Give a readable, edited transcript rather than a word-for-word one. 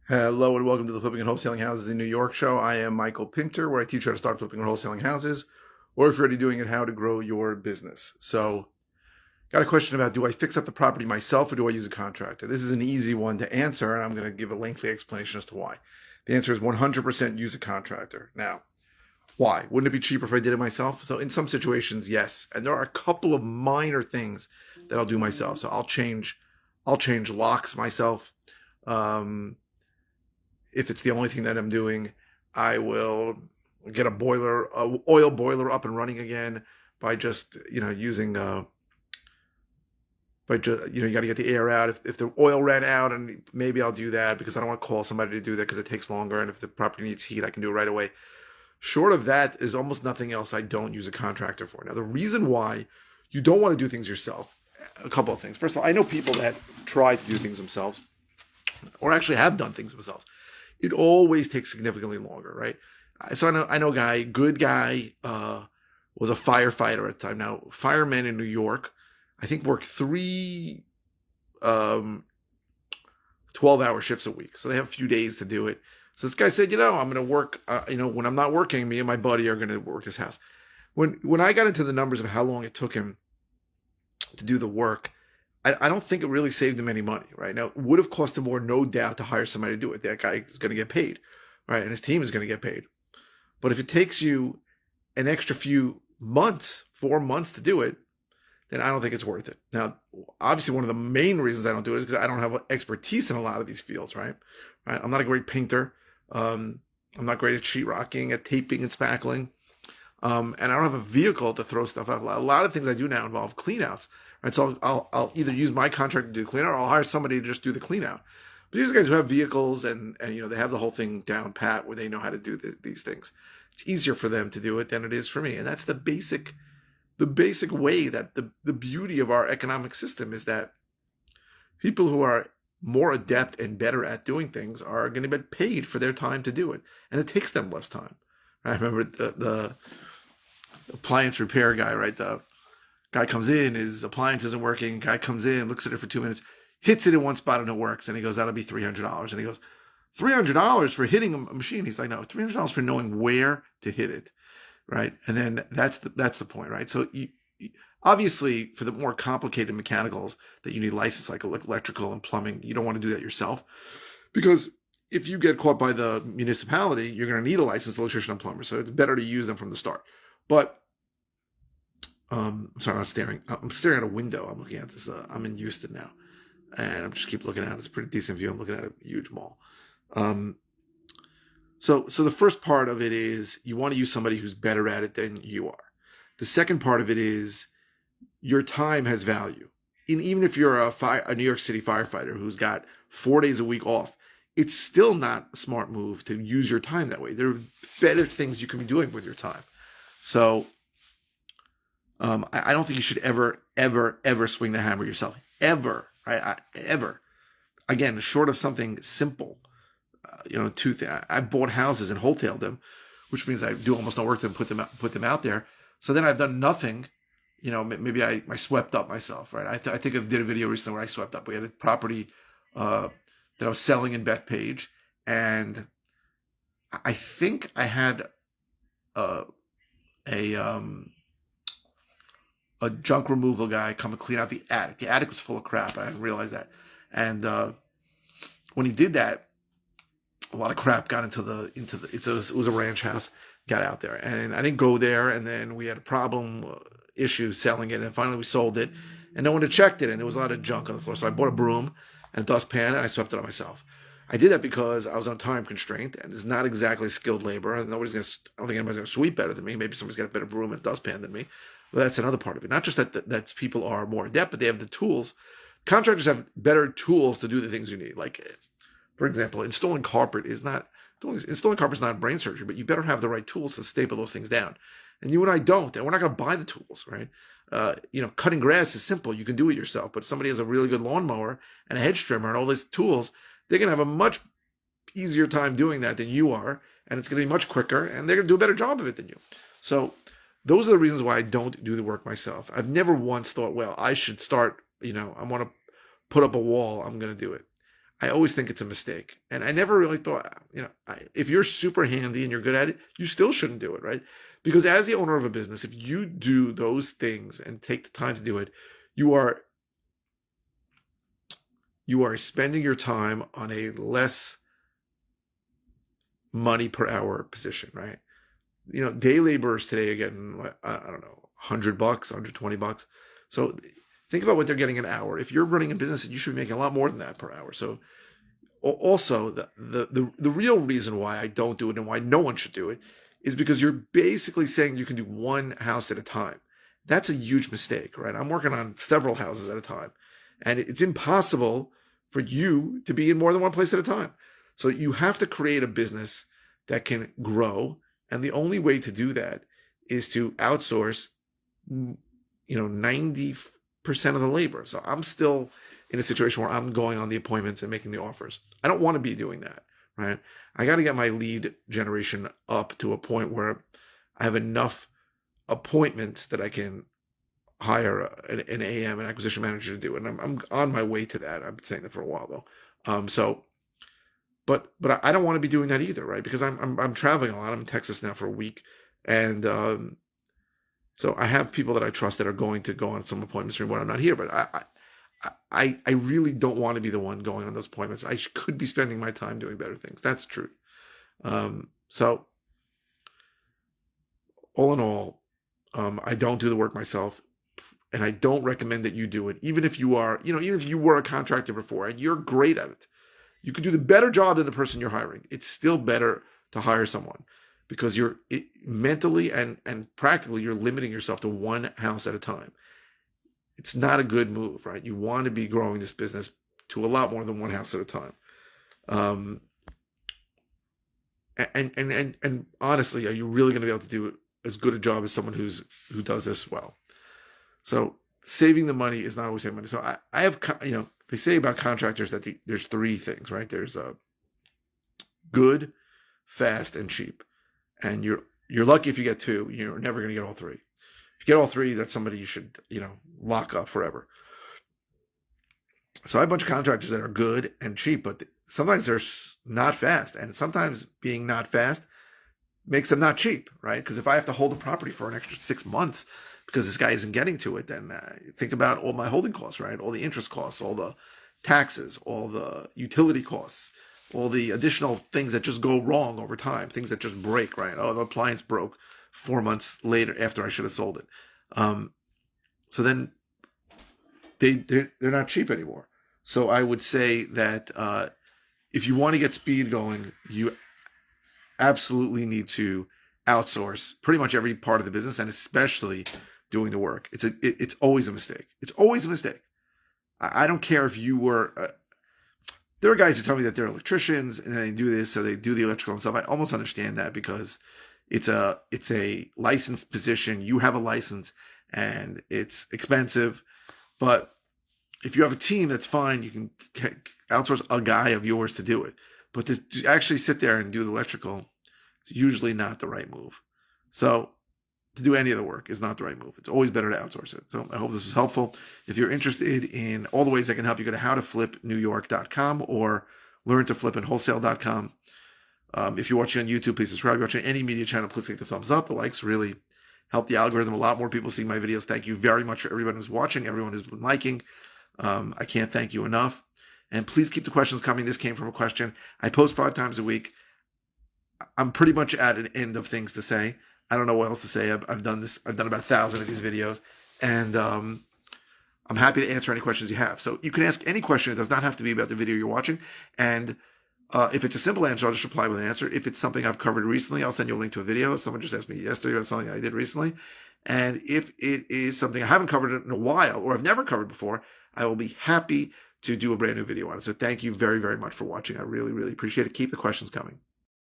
Hello and welcome to the Flipping and Wholesaling Houses in New York show. I am Michael Pinter, where I teach you how to start flipping and wholesaling houses, or if you're already doing it, how to grow your business. So, got a question about, do I fix up the property myself or do I use a contractor? This is an easy one to answer, and I'm going to give a lengthy explanation as to why. The answer is 100% use a contractor. Now, why? Wouldn't it be cheaper if I did it myself? So in some situations, yes. And there are a couple of minor things that I'll do myself. So I'll change locks myself. Um, if it's the only thing that I'm doing, I will get a oil boiler up and running again by just, using, you got to get the air out. If the oil ran out, and maybe I'll do that because I don't want to call somebody to do that because it takes longer. And if the property needs heat, I can do it right away. Short of that, is almost nothing else I don't use a contractor for. Now, the reason why you don't want to do things yourself, a couple of things. First of all, I know people that try to do things themselves or actually have done things themselves. It always takes significantly longer, right? So I know a guy, good guy, was a firefighter at the time. Now, firemen in New York, I think, work three 12-hour shifts a week. So they have a few days to do it. So this guy said, I'm going to work, when I'm not working, me and my buddy are going to work this house. When I got into the numbers of how long it took him to do the work, I don't think it really saved him any money, right? Now, it would have cost him more, no doubt, to hire somebody to do it. That guy is going to get paid, right? And his team is going to get paid. But if it takes you an extra few months, 4 months to do it, then I don't think it's worth it. Now, obviously, one of the main reasons I don't do it is because I don't have expertise in a lot of these fields, right? I'm not a great painter. I'm not great at sheetrocking, at taping and spackling. And I don't have a vehicle to throw stuff out. A lot of things I do now involve cleanouts. Right, so I'll either use my contractor to do the clean out, or I'll hire somebody to just do the clean out. But these guys who have vehicles and they have the whole thing down pat where they know how to do these things. It's easier for them to do it than it is for me, and that's the basic way that the beauty of our economic system is that people who are more adept and better at doing things are going to get paid for their time to do it, and it takes them less time. I remember the appliance repair guy, right? The guy comes in, his appliance isn't working. Guy comes in, looks at it for 2 minutes, hits it in one spot and it works. And he goes, that'll be $300. And he goes, $300 for hitting a machine? He's like, no, $300 for knowing where to hit it, right? And then that's the point, right? So obviously, for the more complicated mechanicals that you need license, like electrical and plumbing, you don't want to do that yourself, because if you get caught by the municipality, you're going to need a licensed electrician and plumber. So it's better to use them from the start. But sorry, I'm staring at a window. I'm looking at this. I'm in Houston now, and I'm just keep looking at it. It's a pretty decent view. I'm looking at a huge mall. So the first part of it is you want to use somebody who's better at it than you are. The second part of it is your time has value. And even if you're a New York City firefighter who's got 4 days a week off, it's still not a smart move to use your time that way. There are better things you can be doing with your time. So I don't think you should ever swing the hammer yourself. Ever, right? Ever. Again, short of something simple. Two things. I bought houses and wholesale them, which means I do almost no work to them, put them out there. So then I've done nothing. Maybe I swept up myself, right? I think I did a video recently where I swept up. We had a property that I was selling in Bethpage, and I think I had a junk removal guy come and clean out the attic. The attic was full of crap. I didn't realize that. And when he did that, a lot of crap got into the. It was a ranch house. Got out there, and I didn't go there. And then we had a problem issue selling it, and finally we sold it, and no one had checked it, and there was a lot of junk on the floor. So I bought a broom and a dustpan, and I swept it up myself. I did that because I was on a time constraint, and it's not exactly skilled labor. And I don't think anybody's gonna sweep better than me. Maybe somebody's got a better broom and dustpan than me. Well, that's another part of it. Not just that people are more adept, but they have the tools. Contractors have better tools to do the things you need. Like, for example, installing carpet is not brain surgery, but you better have the right tools to staple those things down. And you and I don't, and we're not going to buy the tools, right? Cutting grass is simple. You can do it yourself. But if somebody has a really good lawnmower and a hedge trimmer and all these tools, they're going to have a much easier time doing that than you are, and it's going to be much quicker, and they're going to do a better job of it than you. So those are the reasons why I don't do the work myself. I've never once thought, well, I should start, I want to put up a wall, I'm going to do it. I always think it's a mistake. And I never really thought, if you're super handy and you're good at it, you still shouldn't do it, right? Because as the owner of a business, if you do those things and take the time to do it, you are spending your time on a less money per hour position, right? Day laborers today are getting, I don't know, $100, $120. So think about what they're getting an hour. If you're running a business, you should be making a lot more than that per hour. So also the real reason why I don't do it and why no one should do it is because you're basically saying you can do one house at a time. That's a huge mistake, right? I'm working on several houses at a time, and it's impossible for you to be in more than one place at a time. So you have to create a business that can grow. And the only way to do that is to outsource, 90% of the labor. So I'm still in a situation where I'm going on the appointments and making the offers. I don't want to be doing that, right? I got to get my lead generation up to a point where I have enough appointments that I can hire an AM, an acquisition manager, to do it. And I'm on my way to that. I've been saying that for a while though. But I don't want to be doing that either, right? Because I'm traveling a lot. I'm in Texas now for a week, and so I have people that I trust that are going to go on some appointments when I'm not here. But I really don't want to be the one going on those appointments. I could be spending my time doing better things. That's the truth. So all in all, I don't do the work myself, and I don't recommend that you do it. Even if you are, even if you were a contractor before and you're great at it, you could do the better job than the person you're hiring. It's still better to hire someone because you're mentally and practically you're limiting yourself to one house at a time. It's not a good move, right? You want to be growing this business to a lot more than one house at a time. And honestly, are you really going to be able to do as good a job as someone who does this well? So saving the money is not always saving money. So I have, they say about contractors that there's three things, right? There's good, fast, and cheap. And you're lucky if you get two. You're never going to get all three. If you get all three, that's somebody you should, lock up forever. So I have a bunch of contractors that are good and cheap, but sometimes they're not fast. And sometimes being not fast makes them not cheap, right? Because if I have to hold a property for an extra 6 months because this guy isn't getting to it, then think about all my holding costs, right? All the interest costs, all the taxes, all the utility costs, all the additional things that just go wrong over time, things that just break, right? Oh, the appliance broke 4 months later after I should have sold it. So then they're not cheap anymore. So I would say that if you want to get speed going, you absolutely need to outsource pretty much every part of the business, and especially doing the work. It's always a mistake. It's always a mistake. I don't care if you were. There are guys who tell me that they're electricians and they do this, so they do the electrical and stuff. I almost understand that because it's a licensed position. You have a license, and it's expensive. But if you have a team, that's fine. You can outsource a guy of yours to do it. But to actually sit there and do the electrical, it's usually not the right move. So to do any of the work is not the right move. It's always better to outsource it. So I hope this was helpful. If you're interested in all the ways I can help you, go to howtoflipnewyork.com or learntoflipandwholesale.com. If you're watching on YouTube, please subscribe. If you're watching any media channel, please click the thumbs up. The likes really help the algorithm. A lot more people see my videos. Thank you very much for everyone who's watching, everyone who's been liking. I can't thank you enough. And please keep the questions coming. This came from a question. I post 5 times a week. I'm pretty much at an end of things to say. I don't know what else to say. I've done this. I've done about 1,000 of these videos. And I'm happy to answer any questions you have. So you can ask any question. It does not have to be about the video you're watching. And if it's a simple answer, I'll just reply with an answer. If it's something I've covered recently, I'll send you a link to a video. Someone just asked me yesterday about something I did recently. And if it is something I haven't covered in a while or I've never covered before, I will be happy to do a brand new video on it. So thank you very, very much for watching. I really, really appreciate it. Keep the questions coming.